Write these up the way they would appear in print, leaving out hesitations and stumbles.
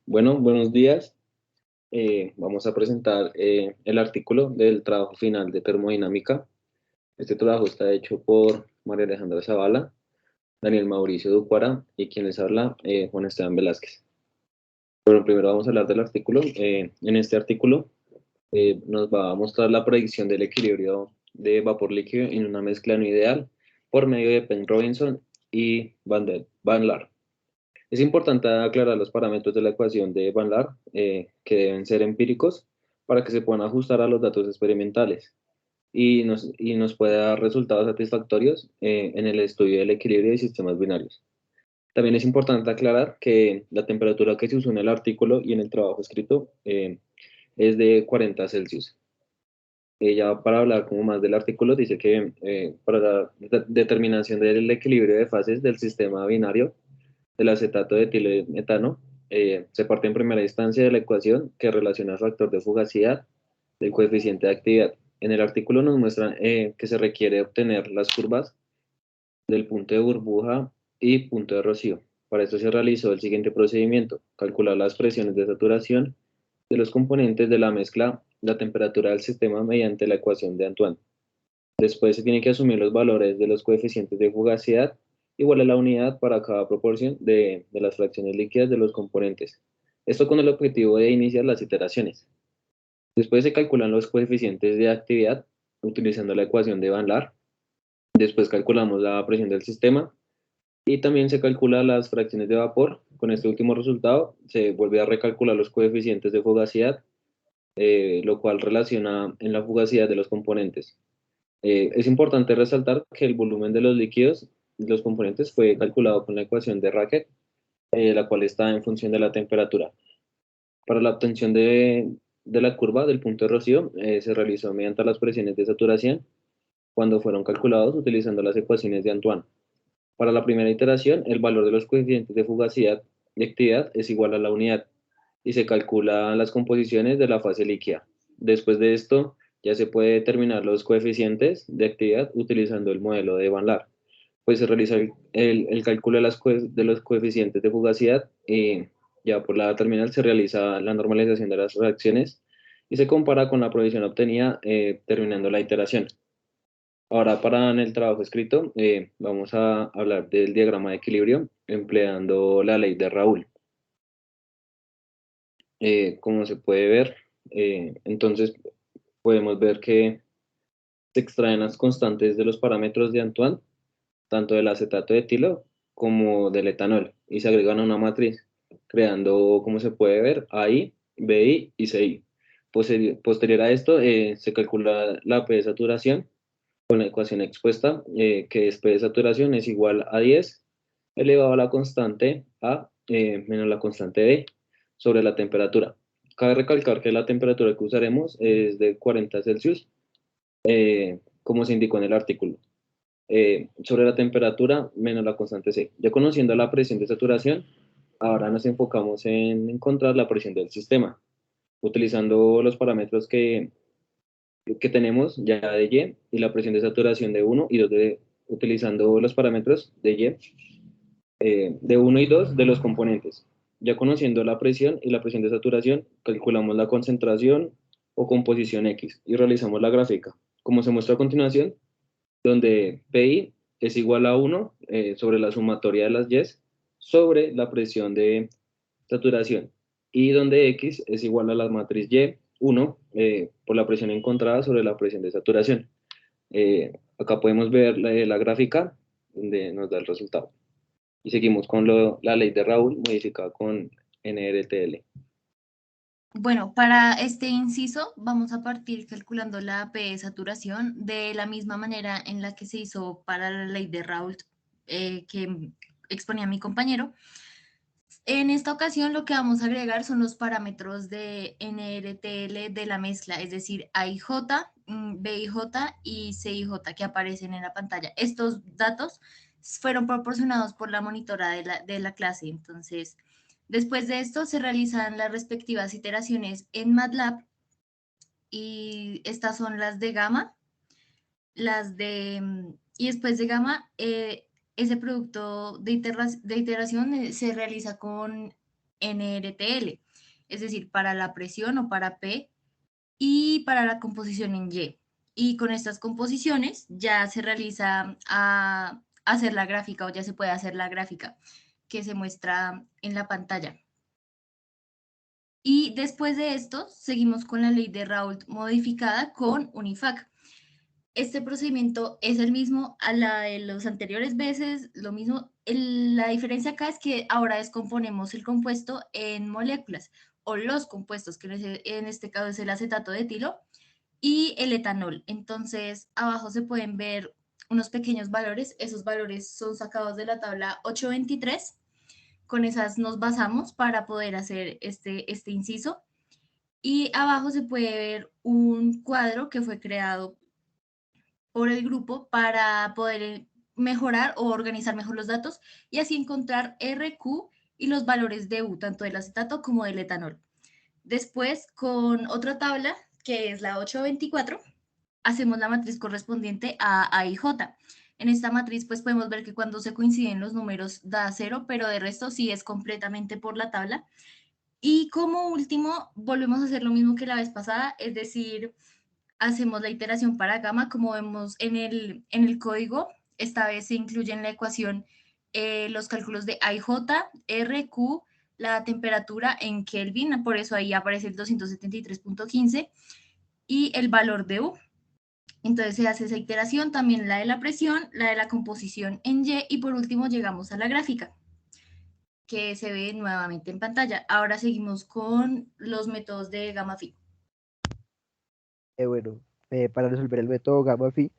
Bueno, buenos días. Vamos a presentar el artículo del trabajo final de termodinámica. Este trabajo está hecho por María Alejandra Zavala, Daniel Mauricio Ducuara y quien les habla, Juan Esteban Velázquez. Bueno, primero vamos a hablar del artículo. En este artículo nos va a mostrar la predicción del equilibrio de vapor líquido en una mezcla no ideal por medio de Penn Robinson y Van Laar. Es importante aclarar los parámetros de la ecuación de Van Laar, que deben ser empíricos para que se puedan ajustar a los datos experimentales y nos pueda dar resultados satisfactorios en el estudio del equilibrio de sistemas binarios. También es importante aclarar que la temperatura que se usó en el artículo y en el trabajo escrito es de 40 Celsius. Ya para hablar como más del artículo, dice que para la determinación del equilibrio de fases del sistema binario, del acetato de etilo y metano, se parte en primera instancia de la ecuación que relaciona el factor de fugacidad del coeficiente de actividad. En el artículo nos muestran que se requiere obtener las curvas del punto de burbuja y punto de rocío. Para esto se realizó el siguiente procedimiento: calcular las presiones de saturación de los componentes de la mezcla, la temperatura del sistema mediante la ecuación de Antoine. Después se tienen que asumir los valores de los coeficientes de fugacidad igual a la unidad para cada proporción de las fracciones líquidas de los componentes. Esto con el objetivo de iniciar las iteraciones. Después se calculan los coeficientes de actividad utilizando la ecuación de Van Laar. Después calculamos la presión del sistema y también se calcula las fracciones de vapor. Con este último resultado se vuelve a recalcular los coeficientes de fugacidad, lo cual relaciona en la fugacidad de los componentes. Es importante resaltar que el volumen de los líquidos y los componentes fue calculado con la ecuación de Racket, la cual está en función de la temperatura. Para la obtención de la curva del punto de rocío, se realizó mediante las presiones de saturación cuando fueron calculados utilizando las ecuaciones de Antoine. Para la primera iteración, el valor de los coeficientes de fugacidad y actividad es igual a la unidad y se calculan las composiciones de la fase líquida. Después de esto, ya se puede determinar los coeficientes de actividad utilizando el modelo de Van Laar. Pues se realiza el cálculo de los coeficientes de fugacidad y ya por la terminal se realiza la normalización de las reacciones y se compara con la provisión obtenida terminando la iteración. Ahora, para en el trabajo escrito, vamos a hablar del diagrama de equilibrio empleando la ley de Raoul. Como se puede ver, entonces podemos ver que se extraen las constantes de los parámetros de Antoine, tanto del acetato de etilo como del etanol, y se agregan a una matriz, creando, como se puede ver, AI, BI y CI. Posterior a esto, se calcula la P de saturación con la ecuación expuesta, que es P de saturación es igual a 10 elevado a la constante A menos la constante D sobre la temperatura. Cabe recalcar que la temperatura que usaremos es de 40 Celsius, como se indicó en el artículo. Sobre la temperatura menos la constante C. Ya conociendo la presión de saturación, ahora nos enfocamos en encontrar la presión del sistema, utilizando los parámetros que tenemos ya de Y la presión de saturación de 1 y 2 utilizando los parámetros de Y, de 1 y 2 de los componentes. Ya conociendo la presión y la presión de saturación, calculamos la concentración o composición X y realizamos la gráfica, como se muestra a continuación, donde PI es igual a 1 sobre la sumatoria de las Y sobre la presión de saturación y donde X es igual a la matriz Y 1 por la presión encontrada sobre la presión de saturación. Acá podemos ver la gráfica donde nos da el resultado. Y seguimos con la ley de Raoul modificada con NRTL. Bueno, para este inciso vamos a partir calculando la P de saturación de la misma manera en la que se hizo para la ley de Raoult que exponía mi compañero. En esta ocasión lo que vamos a agregar son los parámetros de NRTL de la mezcla, es decir, AIJ, BIJ y CIJ que aparecen en la pantalla. Estos datos fueron proporcionados por la monitora de la clase. Entonces, después de esto se realizan las respectivas iteraciones en MATLAB y estas son las de gamma, y después de gamma, ese producto de iteración se realiza con NRTL, es decir, para la presión o para P y para la composición en Y. Y con estas composiciones ya se realiza a hacer la gráfica o ya se puede hacer la gráfica que se muestra en la pantalla. Y después de esto, seguimos con la ley de Raoult modificada con UNIFAC. Este procedimiento es el mismo a la de los anteriores veces, lo mismo. La diferencia acá es que ahora descomponemos el compuesto en moléculas o los compuestos, que en este caso es el acetato de etilo y el etanol. Entonces, abajo se pueden ver unos pequeños valores. Esos valores son sacados de la tabla 823. Con esas nos basamos para poder hacer este inciso. Y abajo se puede ver un cuadro que fue creado por el grupo para poder mejorar o organizar mejor los datos y así encontrar RQ y los valores de U, tanto del acetato como del etanol. Después, con otra tabla, que es la 824, hacemos la matriz correspondiente a I J. En esta matriz, pues podemos ver que cuando se coinciden los números da 0, pero de resto sí es completamente por la tabla. Y como último, volvemos a hacer lo mismo que la vez pasada, es decir, hacemos la iteración para gamma, como vemos en el código. Esta vez se incluye en la ecuación los cálculos de IJ, RQ, la temperatura en Kelvin, por eso ahí aparece el 273.15 y el valor de U. Entonces se hace esa iteración, también la de la presión, la de la composición en Y y por último llegamos a la gráfica que se ve nuevamente en pantalla. Ahora seguimos con los métodos de gamma phi. Bueno, para resolver el método gamma phi,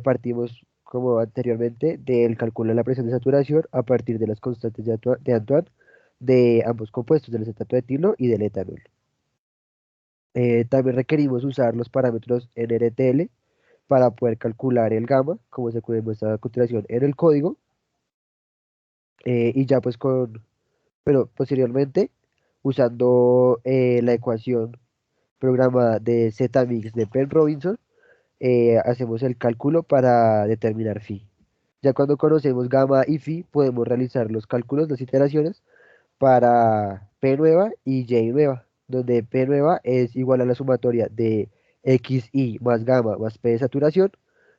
partimos, como anteriormente, del cálculo de la presión de saturación a partir de las constantes de Antoine de ambos compuestos, del acetato de etilo y del etanol. También requerimos usar los parámetros NRTL para poder calcular el gamma, como se muestra a continuación en el código, y ya pues pero posteriormente, usando la ecuación programada de Z-mix de Penn-Robinson, hacemos el cálculo para determinar phi. Ya cuando conocemos gamma y phi, podemos realizar los cálculos, las iteraciones, para P nueva y Y nueva, donde P nueva es igual a la sumatoria de XI más gamma más P de saturación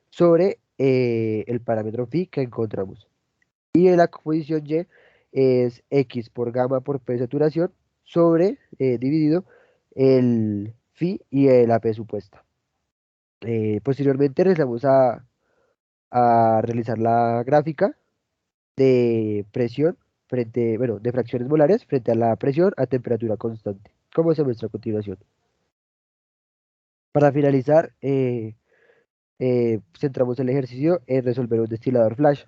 sobre el parámetro phi que encontramos. Y en la composición Y es X por gamma por P de saturación sobre dividido el phi y la P supuesta. Posteriormente regresamos a realizar la gráfica de presión bueno, de fracciones molares frente a la presión a temperatura constante, como se muestra a continuación. Para finalizar, centramos el ejercicio en resolver un destilador flash,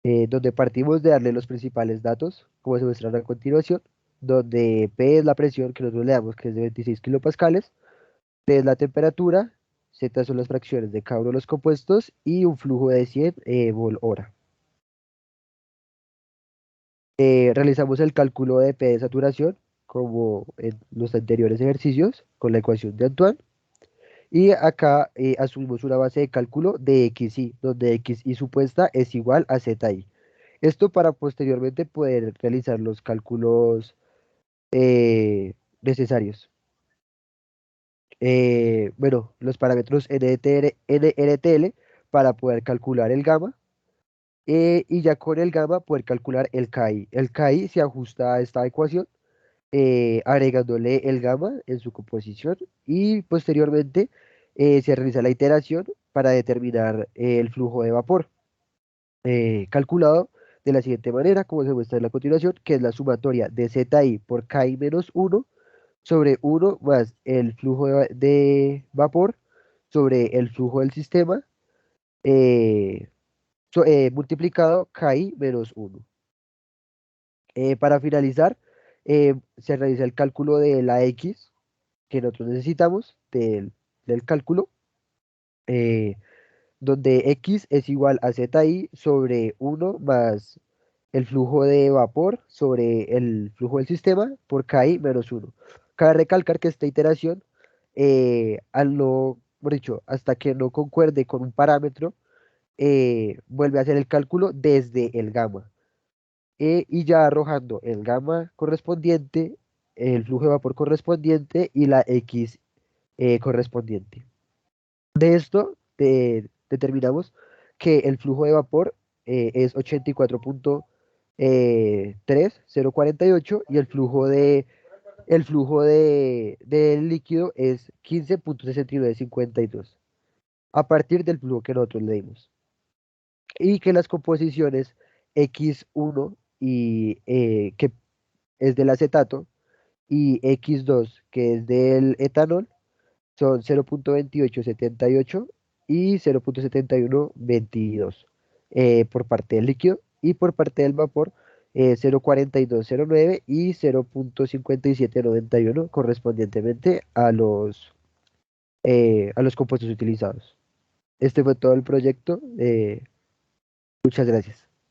donde partimos de darle los principales datos, como se muestran a continuación, donde P es la presión que nosotros le damos, que es de 26 kilopascales, T es la temperatura, Z son las fracciones de cada uno de los compuestos y un flujo de 100 vol hora. Realizamos el cálculo de P de saturación, como en los anteriores ejercicios, con la ecuación de Antoine. Y acá asumimos una base de cálculo de XI, donde XI supuesta es igual a ZI. Esto para posteriormente poder realizar los cálculos necesarios. Bueno, los parámetros NRTL para poder calcular el gamma y ya con el gamma poder calcular el KI. El KI se ajusta a esta ecuación agregándole el gamma en su composición y posteriormente se realiza la iteración para determinar el flujo de vapor calculado de la siguiente manera, como se muestra en la continuación, que es la sumatoria de ZI por KI menos 1 sobre 1 más el flujo de vapor sobre el flujo del sistema eh, multiplicado KI menos 1. Para finalizar, se realiza el cálculo de la X que nosotros necesitamos del cálculo, eh, donde X es igual a ZI sobre 1 más el flujo de vapor sobre el flujo del sistema por KI menos 1. Cabe recalcar que esta iteración, al no, por dicho, hasta que no concuerde con un parámetro, vuelve a hacer el cálculo desde el gamma. y ya arrojando el gamma correspondiente, el flujo de vapor correspondiente y la X correspondiente. De esto determinamos que el flujo de vapor es 84.3048 y el flujo del líquido es 15.6952 a partir del flujo que nosotros le dimos. Y que las composiciones X1 que es del acetato y X2 que es del etanol son 0.2878 y 0.7122 por parte del líquido y por parte del vapor 0.4209 y 0.5791 correspondientemente a los compuestos utilizados. Este fue todo el proyecto. Muchas gracias.